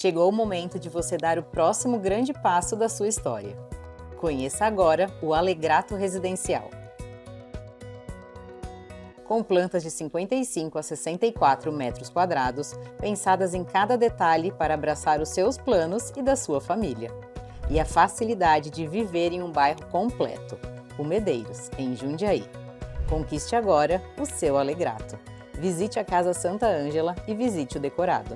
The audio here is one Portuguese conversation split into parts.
Chegou o momento de você dar o próximo grande passo da sua história. Conheça agora o Alegrato Residencial. Com plantas de 55 a 64 metros quadrados, pensadas em cada detalhe para abraçar os seus planos e da sua família. E a facilidade de viver em um bairro completo, o Medeiros, em Jundiaí. Conquiste agora o seu Alegrato. Visite a Casa Santa Ângela e visite o decorado.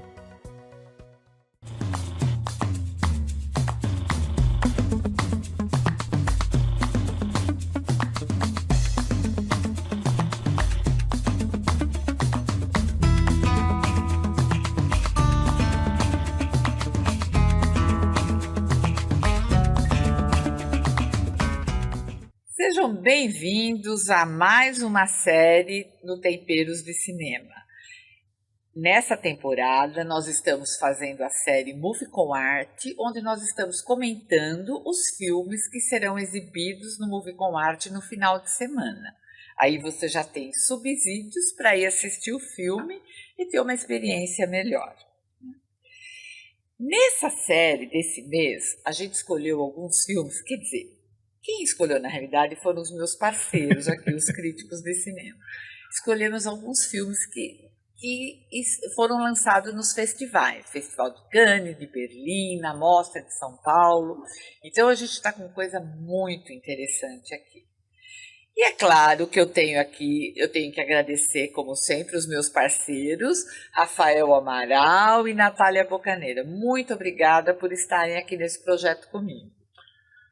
Sejam bem-vindos a mais uma série no Temperos de Cinema. Nessa temporada, nós estamos fazendo a série Movie com Arte, onde nós estamos comentando os filmes que serão exibidos no Movie com Arte no final de semana. Aí você já tem subsídios para ir assistir o filme e ter uma experiência melhor. Nessa série desse mês, a gente escolheu alguns filmes, quer dizer, quem escolheu, na realidade, foram os meus parceiros aqui, os críticos de cinema. Escolhemos alguns filmes que foram lançados nos festivais. Festival de Cannes, de Berlim, na Mostra de São Paulo. Então, a gente está com coisa muito interessante aqui. E é claro que eu tenho que agradecer, como sempre, os meus parceiros, Rafael Amaral e Natália Bocaneira. Muito obrigada por estarem aqui nesse projeto comigo.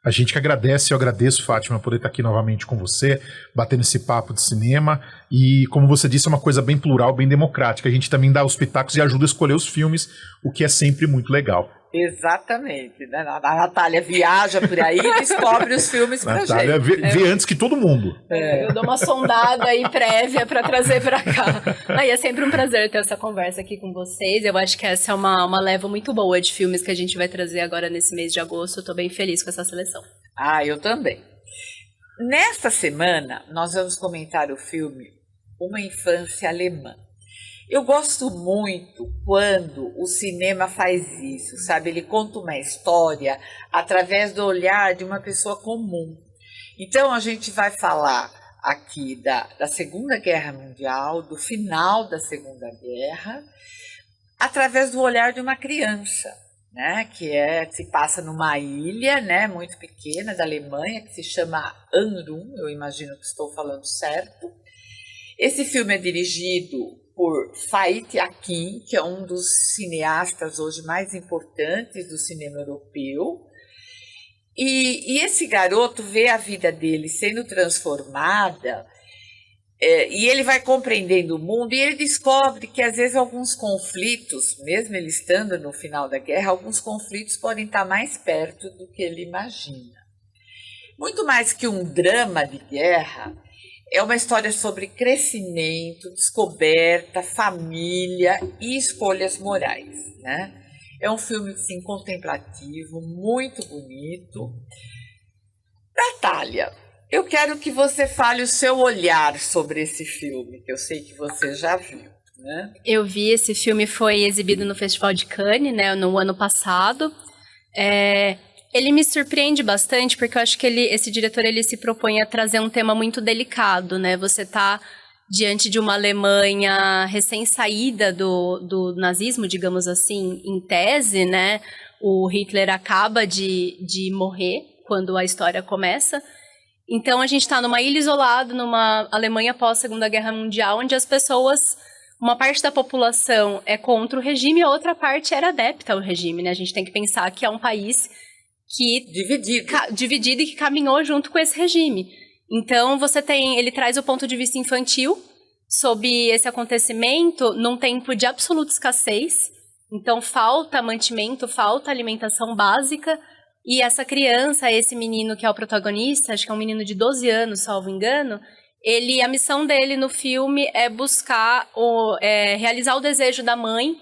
A gente que agradece, eu agradeço, Fátima, por estar aqui novamente com você, batendo esse papo de cinema. E, como você disse, é uma coisa bem plural, bem democrática. A gente também dá os pitacos e ajuda a escolher os filmes, o que é sempre muito legal. Exatamente. Né? A Natália viaja por aí e descobre os filmes pra gente. Natália vê antes que todo mundo. Eu dou uma sondada aí prévia para trazer para cá. Aí é sempre um prazer ter essa conversa aqui com vocês. Eu acho que essa é uma leva muito boa de filmes que a gente vai trazer agora nesse mês de agosto. Eu tô bem feliz com essa seleção. Ah, eu também. Nesta semana, nós vamos comentar o filme Uma Infância Alemã. Eu gosto muito quando o cinema faz isso, sabe? Ele conta uma história através do olhar de uma pessoa comum. Então, a gente vai falar aqui da Segunda Guerra Mundial, do final da Segunda Guerra, através do olhar de uma criança, né? Que se passa numa ilha, né, muito pequena da Alemanha, que se chama Amrum, eu imagino que estou falando certo. Esse filme é dirigido por Fait Akin, que é um dos cineastas hoje mais importantes do cinema europeu. E esse garoto vê a vida dele sendo transformada e ele vai compreendendo o mundo e ele descobre que, às vezes, alguns conflitos, mesmo ele estando no final da guerra, alguns conflitos podem estar mais perto do que ele imagina. Muito mais que um drama de guerra, é uma história sobre crescimento, descoberta, família e escolhas morais, né? É um filme assim, contemplativo, muito bonito. Natália, eu quero que você fale o seu olhar sobre esse filme, que eu sei que você já viu, né? Eu vi, esse filme foi exibido no Festival de Cannes, né, no ano passado. Ele me surpreende bastante porque eu acho que esse diretor ele se propõe a trazer um tema muito delicado, né? Você está diante de uma Alemanha recém-saída do nazismo, digamos assim, em tese, né? O Hitler acaba de morrer quando a história começa. Então a gente está numa ilha isolada, numa Alemanha pós-Segunda Guerra Mundial, onde as pessoas, uma parte da população é contra o regime e a outra parte era adepta ao regime, né? A gente tem que pensar que é um país dividido e que caminhou junto com esse regime. Então, ele traz o ponto de vista infantil sobre esse acontecimento num tempo de absoluta escassez. Então, falta mantimento, falta alimentação básica. E essa criança, esse menino que é o protagonista, acho que é um menino de 12 anos, salvo engano, a missão dele no filme é buscar, realizar o desejo da mãe,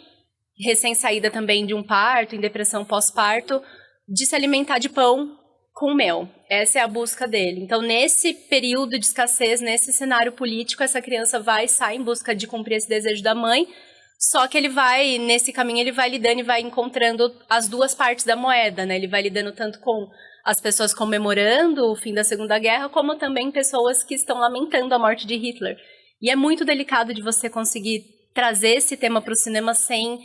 recém-saída também de um parto, em depressão pós-parto, de se alimentar de pão com mel. Essa é a busca dele. Então, nesse período de escassez, nesse cenário político, essa criança sai em busca de cumprir esse desejo da mãe, Só que ele vai, nesse caminho, ele vai lidando e vai encontrando as duas partes da moeda, né? Ele vai lidando tanto com as pessoas comemorando o fim da Segunda Guerra, como também pessoas que estão lamentando a morte de Hitler. E é muito delicado de você conseguir trazer esse tema para o cinema sem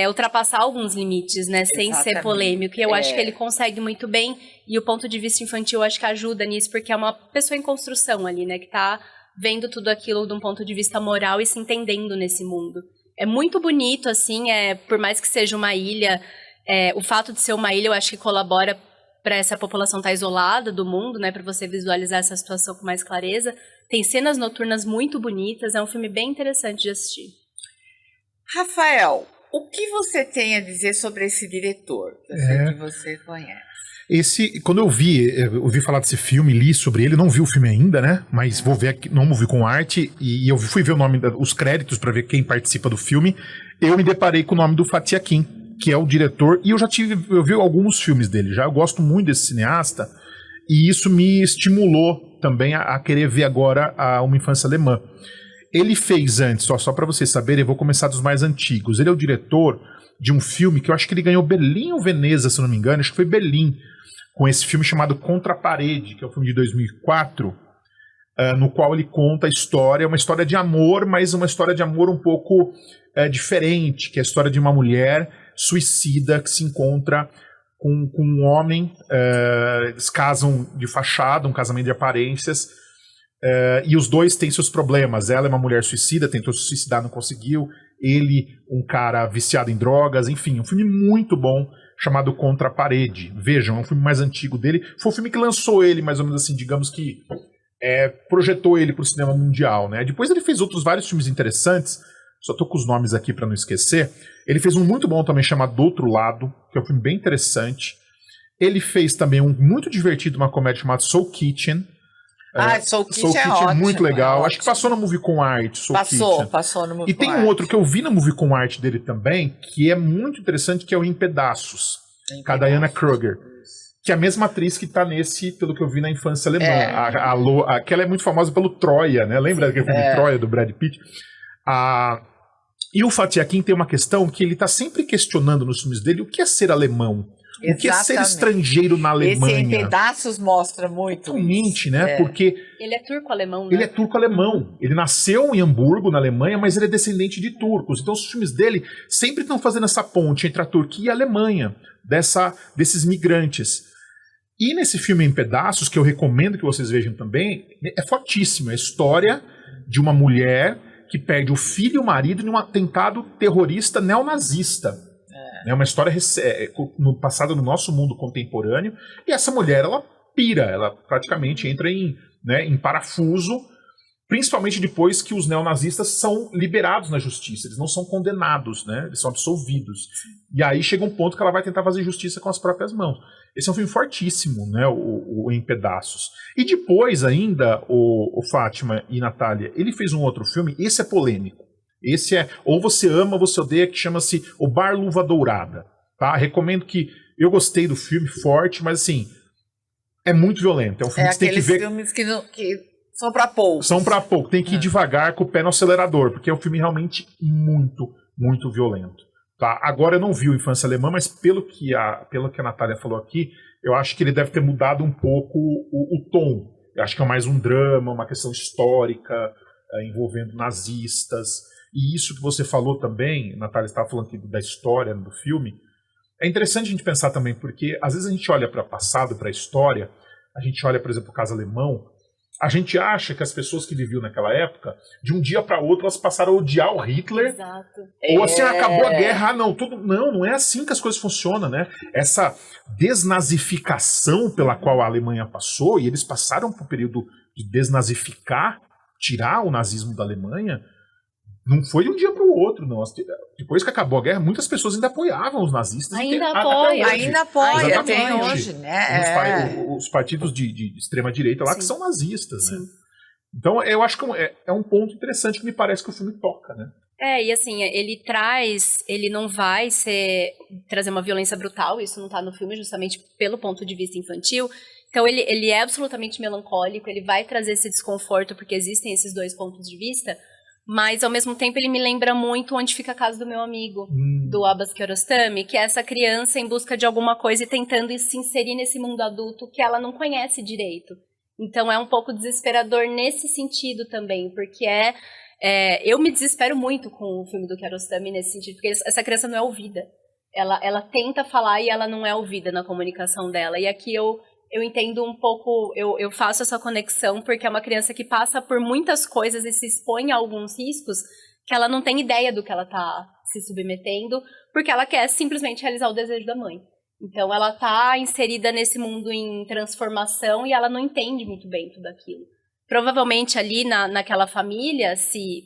ultrapassar alguns limites, né? Sem ser polêmico. E eu acho que ele consegue muito bem. E o ponto de vista infantil, eu acho que ajuda nisso, porque é uma pessoa em construção ali, né? Que tá vendo tudo aquilo de um ponto de vista moral e se entendendo nesse mundo. É muito bonito, assim, por mais que seja uma ilha, o fato de ser uma ilha eu acho que colabora para essa população estar isolada do mundo, né, para você visualizar essa situação com mais clareza. Tem cenas noturnas muito bonitas, é um filme bem interessante de assistir. Rafael, o que você tem a dizer sobre esse diretor? Eu sei que você conhece. Quando eu ouvi falar desse filme, li sobre ele, não vi o filme ainda, né? Mas vou ver aqui, não vi com arte, e eu fui ver o nome, os créditos para ver quem participa do filme. Eu me deparei com o nome do Fatih Akin, que é o diretor, e eu vi alguns filmes dele já. Eu gosto muito desse cineasta, e isso me estimulou também a querer ver agora Uma Infância Alemã. Ele fez antes, só para vocês saberem, eu vou começar dos mais antigos. Ele é o diretor de um filme que eu acho que ele ganhou Berlim ou Veneza, se não me engano, acho que foi Berlim, com esse filme chamado Contra a Parede, que é um filme de 2004, no qual ele conta a história, uma história de amor, mas uma história de amor um pouco diferente, que é a história de uma mulher suicida que se encontra com um homem, eles casam de fachada, um casamento de aparências, e os dois têm seus problemas. Ela é uma mulher suicida, tentou se suicidar, não conseguiu, ele, um cara viciado em drogas, enfim, um filme muito bom, chamado Contra a Parede. Vejam, é um filme mais antigo dele. Foi o filme que lançou ele, mais ou menos assim, digamos que projetou ele para o cinema mundial, né? Depois ele fez vários filmes interessantes, só tô com os nomes aqui para não esquecer. Ele fez um muito bom também chamado Do Outro Lado, que é um filme bem interessante. Ele fez também um muito divertido, uma comédia chamada Soul Kitchen. Soul Kitchen é ótimo, muito legal. É Acho que passou na Movie Com Art. Passou no Movie Com Art. E tem um outro que eu vi na Movie Com Art dele também, que é muito interessante, que é o Em Pedaços, com a Diana Kruger, que é a mesma atriz que tá nesse, pelo que eu vi, na Infância Alemã. Aquela é muito famosa pelo Troia, né? Lembra daquele filme Troia, do Brad Pitt? E o Fatih Akin tem uma questão que ele tá sempre questionando nos filmes dele: o que é ser alemão? O que é ser estrangeiro na Alemanha? Esse Em Pedaços mostra muito isso, né? Porque ele é turco-alemão, né? Ele é turco-alemão. Ele nasceu em Hamburgo, na Alemanha, mas ele é descendente de turcos. Então os filmes dele sempre estão fazendo essa ponte entre a Turquia e a Alemanha, desses migrantes. E nesse filme Em Pedaços, que eu recomendo que vocês vejam também, é fortíssimo. É a história de uma mulher que perde o filho e o marido em um atentado terrorista neonazista. É uma história no passado, no nosso mundo contemporâneo, e essa mulher, ela pira, ela praticamente entra em parafuso, principalmente depois que os neonazistas são liberados na justiça, eles não são condenados, né? Eles são absolvidos. E aí chega um ponto que ela vai tentar fazer justiça com as próprias mãos. Esse é um filme fortíssimo, né? O Em Pedaços. E depois ainda, o Fátima e Natália, ele fez um outro filme, esse é polêmico. Esse é Ou Você Ama, ou Você Odeia, que chama-se O Bar Luva Dourada. Tá? Recomendo que... Eu gostei do filme, forte, mas assim, é muito violento. É um filme que você tem que ver... filmes que são pra pouco. São pra pouco. Tem que ir devagar com o pé no acelerador, porque é um filme realmente muito, muito violento. Tá? Agora eu não vi o Infância Alemã, mas pelo que a Natália falou aqui, eu acho que ele deve ter mudado um pouco o tom. Eu acho que é mais um drama, uma questão histórica, envolvendo nazistas. E isso que você falou também, Natália estava falando aqui da história do filme, é interessante a gente pensar também, porque às vezes a gente olha para o passado, para a história, a gente olha, por exemplo, o caso alemão, a gente acha que as pessoas que viviam naquela época, de um dia para outro, elas passaram a odiar o Hitler. Exato. Ou assim, acabou a guerra. Não é assim que as coisas funcionam, né? Essa desnazificação pela qual a Alemanha passou, e eles passaram por um período de desnazificar, tirar o nazismo da Alemanha, não foi de um dia para o outro, não. Depois que acabou a guerra, muitas pessoas ainda apoiavam os nazistas. Ainda apoia, tem hoje, né? Os partidos de extrema-direita lá, sim, que são nazistas, sim, né? Então, eu acho que é um ponto interessante que me parece que o filme toca, né? E assim, ele não vai trazer uma violência brutal, isso não tá no filme, justamente pelo ponto de vista infantil. Então, ele é absolutamente melancólico, ele vai trazer esse desconforto, porque existem esses dois pontos de vista. mas ao mesmo tempo ele me lembra muito Onde Fica a Casa do Meu Amigo, do Abbas Kiarostami, que é essa criança em busca de alguma coisa e tentando se inserir nesse mundo adulto que ela não conhece direito. Então é um pouco desesperador nesse sentido também, porque eu me desespero muito com o filme do Kiarostami nesse sentido, porque essa criança não é ouvida. Ela tenta falar e ela não é ouvida na comunicação dela. E aqui eu entendo um pouco, eu faço essa conexão porque é uma criança que passa por muitas coisas e se expõe a alguns riscos que ela não tem ideia do que ela está se submetendo, porque ela quer simplesmente realizar o desejo da mãe. Então ela está inserida nesse mundo em transformação e ela não entende muito bem tudo aquilo. Provavelmente ali naquela família, se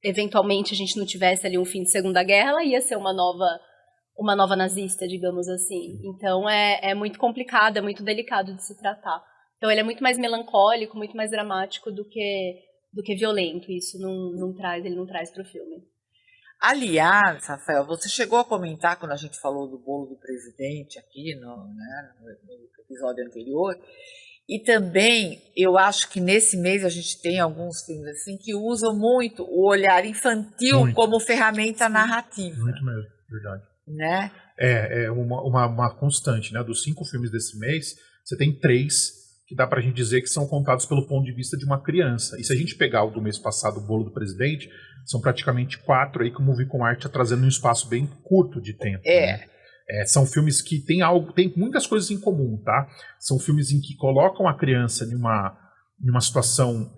eventualmente a gente não tivesse ali um fim de Segunda Guerra, ela ia ser uma nova nazista, digamos assim. Então é muito complicado, é muito delicado de se tratar. Então ele é muito mais melancólico, muito mais dramático do que violento. Isso ele não traz para o filme. Aliás, Rafael, você chegou a comentar quando a gente falou do bolo do presidente aqui no episódio anterior. E também, eu acho que nesse mês a gente tem alguns filmes assim que usam muito o olhar infantil como ferramenta narrativa. Muito mesmo, verdade. Né? É uma constante, né? Dos 5 filmes desse mês, você tem 3 que dá pra gente dizer que são contados pelo ponto de vista de uma criança. E se a gente pegar o do mês passado, o Bolo do Presidente, são praticamente 4 aí que o Movie com Arte está trazendo um espaço bem curto de tempo. Né? São filmes que tem muitas coisas em comum, tá? São filmes em que colocam a criança numa situação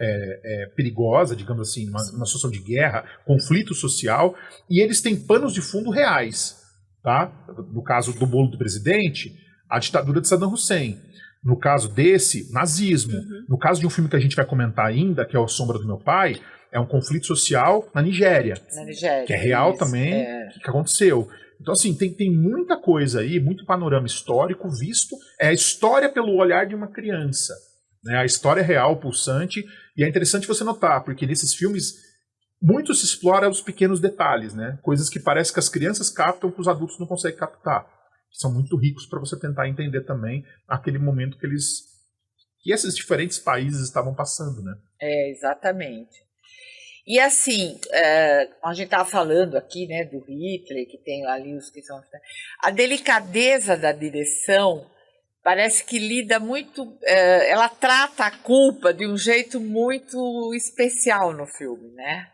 perigosa, digamos assim, numa situação de guerra, conflito social, e eles têm panos de fundo reais, tá? No caso do Bolo do Presidente, a ditadura de Saddam Hussein. No caso desse, nazismo. No caso de um filme que a gente vai comentar ainda, que é O Sombra do Meu Pai, é um conflito social na Nigéria. Que é real também, que aconteceu. Então, assim, tem muita coisa aí, muito panorama histórico visto. É a história pelo olhar de uma criança. Né? A história real, pulsante. E é interessante você notar, porque nesses filmes, muito se explora os pequenos detalhes, né? Coisas que parece que as crianças captam que os adultos não conseguem captar. Que são muito ricos para você tentar entender também aquele momento que esses diferentes países estavam passando, né? Exatamente. E assim, a gente estava falando aqui, né, do Hitler, que tem ali os que são... A delicadeza da direção parece que lida muito... ela trata a culpa de um jeito muito especial no filme, né?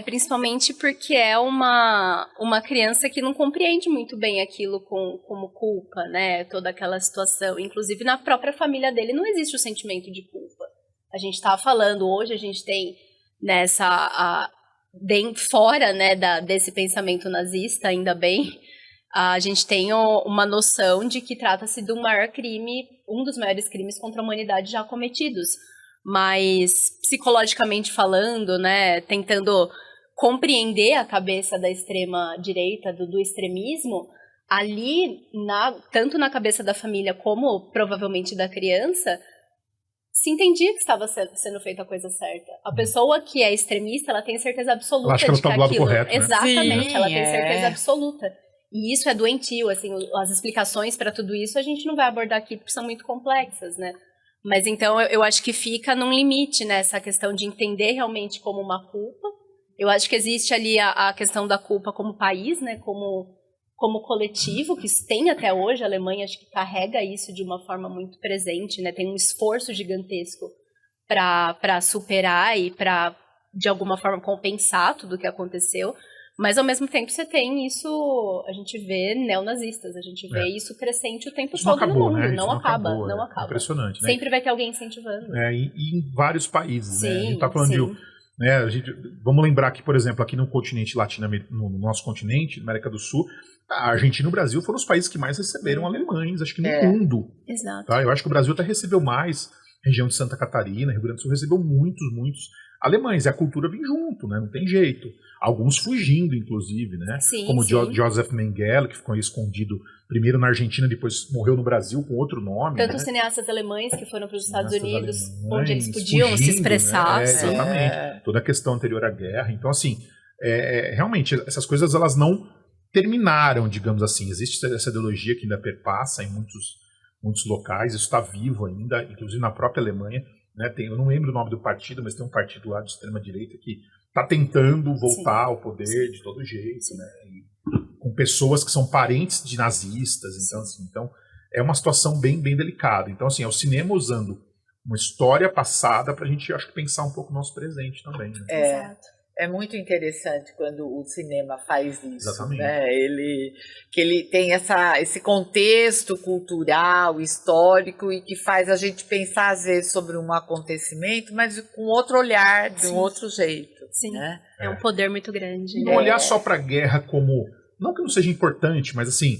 Principalmente porque é uma criança que não compreende muito bem aquilo como culpa, né? Toda aquela situação. Inclusive, na própria família dele não existe o sentimento de culpa. A gente estava falando, hoje a gente tem bem fora, né, desse pensamento nazista, ainda bem, a gente tem uma noção de que trata-se de um dos maiores crimes contra a humanidade já cometidos. Mas, psicologicamente falando, né, tentando compreender a cabeça da extrema-direita, do extremismo, ali, tanto na cabeça da família como provavelmente da criança, se entendia que estava sendo feita a coisa certa. A pessoa que é extremista, ela tem certeza absoluta de que aquilo... do lado correto, né? Exatamente, ela tem certeza absoluta. E isso é doentio, assim, as explicações para tudo isso a gente não vai abordar aqui porque são muito complexas, né? Mas então eu acho que fica num limite, né, essa questão de entender realmente como uma culpa. Eu acho que existe ali a questão da culpa como país, né, como coletivo, que tem até hoje. A Alemanha acho que carrega isso de uma forma muito presente, né, tem um esforço gigantesco para superar e para, de alguma forma, compensar tudo o que aconteceu. Mas, ao mesmo tempo, você tem isso... A gente vê neonazistas, a gente vê isso crescente o tempo isso todo acabou, no mundo. Né? Não acaba. Impressionante, né? Sempre vai ter alguém incentivando. E em vários países, sim, né? A gente tá falando de... Né, vamos lembrar que, por exemplo, aqui no continente latino-americano, no nosso continente, na América do Sul, a Argentina e o Brasil foram os países que mais receberam alemães, acho que no mundo. Exato. Tá? Eu acho que o Brasil até recebeu mais, região de Santa Catarina, Rio Grande do Sul, recebeu muitos alemães. E a cultura vem junto, né? Não tem jeito. Alguns fugindo, inclusive, né? Sim, como sim. Joseph Mengele, que ficou aí escondido primeiro na Argentina, depois morreu no Brasil com outro nome. Tanto né? os cineastas alemães que foram para os Estados Unidos, alemães, onde eles podiam se expressar. Né? Exatamente. Toda a questão anterior à guerra. Então, assim, realmente, essas coisas elas não terminaram, digamos assim. Existe essa ideologia que ainda perpassa em muitos locais, isso está vivo ainda, inclusive na própria Alemanha. Né? Eu não lembro o nome do partido, mas tem um partido lá de extrema-direita que tá tentando voltar ao poder de todo jeito, né? E com pessoas que são parentes de nazistas, então, assim, então é uma situação bem, bem delicada. Então, assim, é o cinema usando uma história passada pra gente, acho que, pensar um pouco no nosso presente também, né? Exato. É muito interessante quando o cinema faz isso, Exatamente. né? Que ele tem esse contexto cultural, histórico, e que faz a gente pensar, às vezes, sobre um acontecimento, mas com outro olhar, de um outro jeito. Sim, né? é um poder muito grande. E não olhar só pra guerra como... Não que não seja importante, mas assim...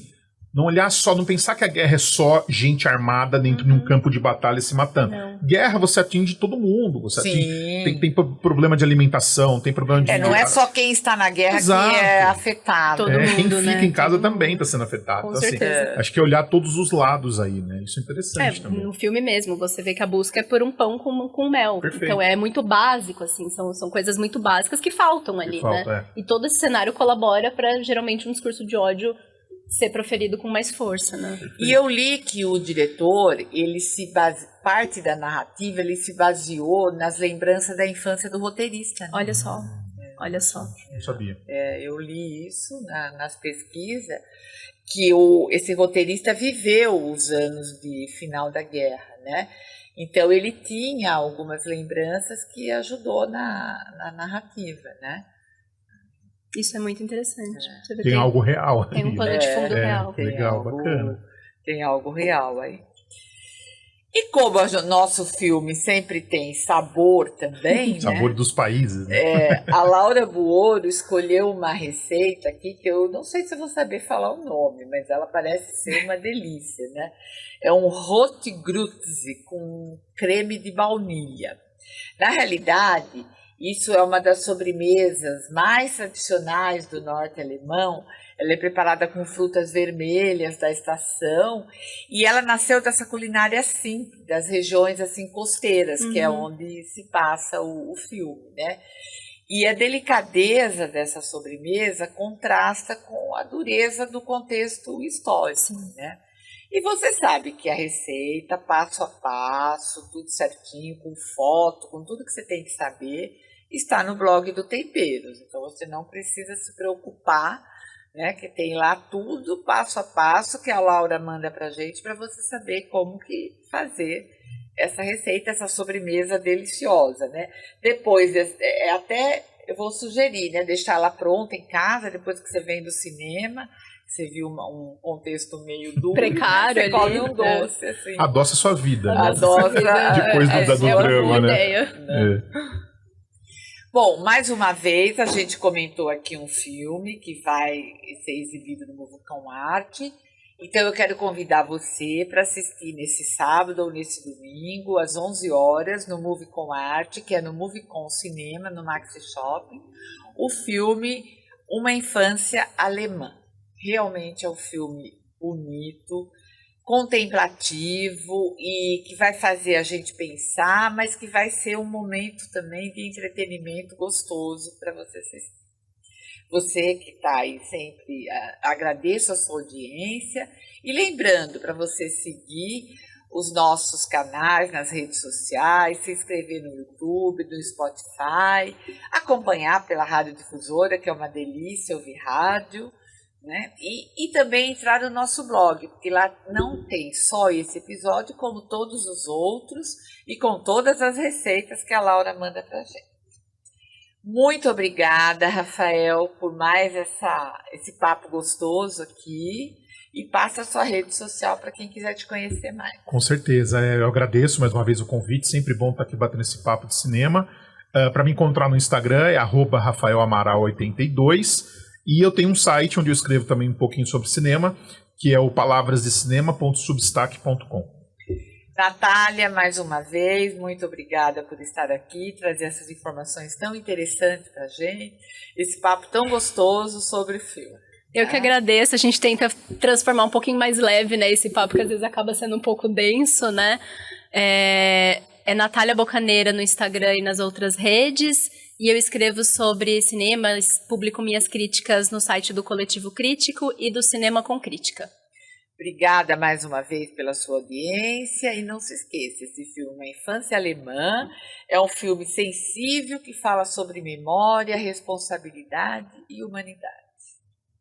Não olhar só, não pensar que a guerra é só gente armada dentro de um campo de batalha se matando. Não. Guerra você atinge todo mundo. Você Sim. atinge, tem problema de alimentação, tem problema de... Não é só quem está na guerra Exato. que é afetado. Todo quem mundo, fica né? em casa Todo também mundo. está sendo afetado. Com Então, assim, certeza. acho que é olhar todos os lados aí, né? Isso é interessante também. No filme mesmo, você vê que a busca é por um pão com mel. Perfeito. Então é muito básico, assim, são coisas muito básicas que faltam ali, falta, né? E todo esse cenário colabora para geralmente um discurso de ódio ser proferido com mais força, né? E eu li que o diretor, parte da narrativa, ele se baseou nas lembranças da infância do roteirista. Né? Olha só, olha só. Não sabia. Eu li isso nas pesquisas, que esse roteirista viveu os anos de final da guerra, né? Então ele tinha algumas lembranças que ajudou na narrativa, né? Isso é muito interessante. Você vê, Tem algo real. tem um aí, pano né? de fundo real. Legal, bacana. Tem algo real aí. E como o nosso filme sempre tem sabor também, Sabor né? dos países. Né? A Laura Buoro escolheu uma receita aqui que eu não sei se eu vou saber falar o nome, mas ela parece ser uma delícia, né? É um rotgrütze com creme de baunilha. Na realidade, isso é uma das sobremesas mais tradicionais do norte alemão. Ela é preparada com frutas vermelhas da estação e ela nasceu dessa culinária simples, das regiões assim costeiras, que é onde se passa o filme, né? E a delicadeza dessa sobremesa contrasta com a dureza do contexto histórico, né? E você sabe que a receita, passo a passo, tudo certinho, com foto, com tudo que você tem que saber, está no blog do Temperos. Então você não precisa se preocupar, né, que tem lá tudo passo a passo que a Laura manda pra gente para você saber como que fazer essa receita, essa sobremesa deliciosa, né? Depois, até eu vou sugerir, né, deixar ela pronta em casa, depois que você vem do cinema, você viu um contexto meio duro, precário, né? Você come ali. um doce, assim. Adoça a sua vida. Né? Adoça Depois do é uma drama, boa né? ideia. É. Bom, mais uma vez a gente comentou aqui um filme que vai ser exibido no Movicon Arte. Então eu quero convidar você para assistir nesse sábado ou nesse domingo, às 11 horas, no Movicon Arte, que é no Movicon Cinema, no Maxi Shopping, o filme Uma Infância Alemã. Realmente é um filme bonito, contemplativo e que vai fazer a gente pensar, mas que vai ser um momento também de entretenimento gostoso para você assistir. Você que está aí sempre, agradeço a sua audiência e lembrando para você seguir os nossos canais nas redes sociais, se inscrever no YouTube, no Spotify, acompanhar pela Rádio Difusora, que é uma delícia ouvir rádio, né? E também entrar no nosso blog, porque lá não tem só esse episódio, como todos os outros, e com todas as receitas que a Laura manda para a gente. Muito obrigada, Rafael, por mais esse papo gostoso aqui, e passa a sua rede social para quem quiser te conhecer mais. Com certeza, eu agradeço mais uma vez o convite, sempre bom estar aqui batendo esse papo de cinema. Para me encontrar no Instagram é @rafaelamaral82. E eu tenho um site onde eu escrevo também um pouquinho sobre cinema, que é o palavrasdecinema.substack.com. Natália, mais uma vez, muito obrigada por estar aqui, trazer essas informações tão interessantes para a gente, esse papo tão gostoso sobre o filme. Eu que agradeço, a gente tenta transformar um pouquinho mais leve, né, esse papo, que às vezes acaba sendo um pouco denso, né? É Natália Bocaneira no Instagram e nas outras redes. E eu escrevo sobre cinema, publico minhas críticas no site do Coletivo Crítico e do Cinema com Crítica. Obrigada mais uma vez pela sua audiência e não se esqueça, esse filme é Infância Alemã, é um filme sensível que fala sobre memória, responsabilidade e humanidade.